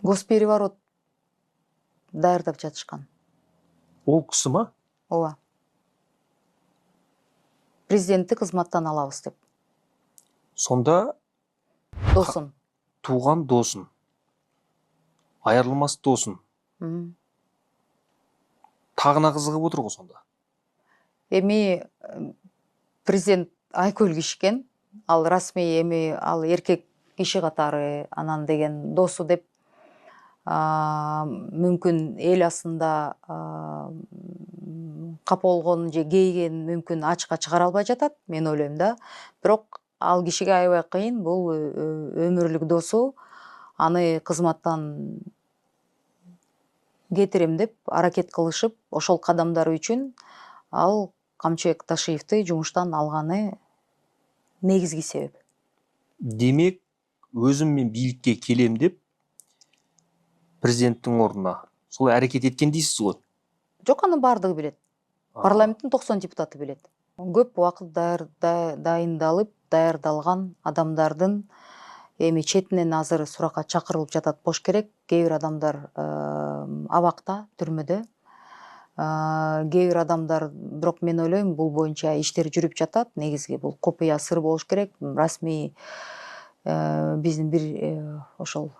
Госпереворот даярдап жатышкан. Ол кісі ма? Ооба. Президентти кызматтан алабыз деп. Сонда Досун. туған досын, айырылмас досын, тағына қызығып отыр ғой сонда. Эми президент айкөл кишкен, ал расмий эми ал эркек киши катары анан деген досу деп мүмкүн эл асында капа болгон же кейген мүмкүн ачыкка чыгара албай жатат, мен ойлойм да. Бирок ал кишиге аябай кыйын, бул өмүрлүк досу аны кызматтан кетирем деп аракет кылышып, ошол кадамдары үчүн ал Камчыбек Ташиевди жумуштан алганы негизги себеп. Демек, өзім мен бийликке келем деп президенттің орнына сол әрекет еткен дейсіз ғой? Жок, анын баардыгы билет. Парламенттин 90 депутаты билет. Көп убакыт дайындалып, даярдалган адамдардын эми четинен азыр суракка чакырылып жатат болуш керек. Кээ бир адамдар абакта, түрмөдө. Кээ бир адамдар, бирок мен ойлойм, бул боюнча иштер жүрүп жатат. Негизги бул купуя сыр болуш керек. Расмий биздин бир ошол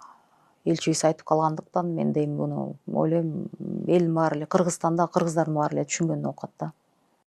элчибиз айтып калгандыктан мен дейм, буну ойлойм, эл баары эле Кыргызстанда кыргыздардын баары эле түшүнгөн окот да.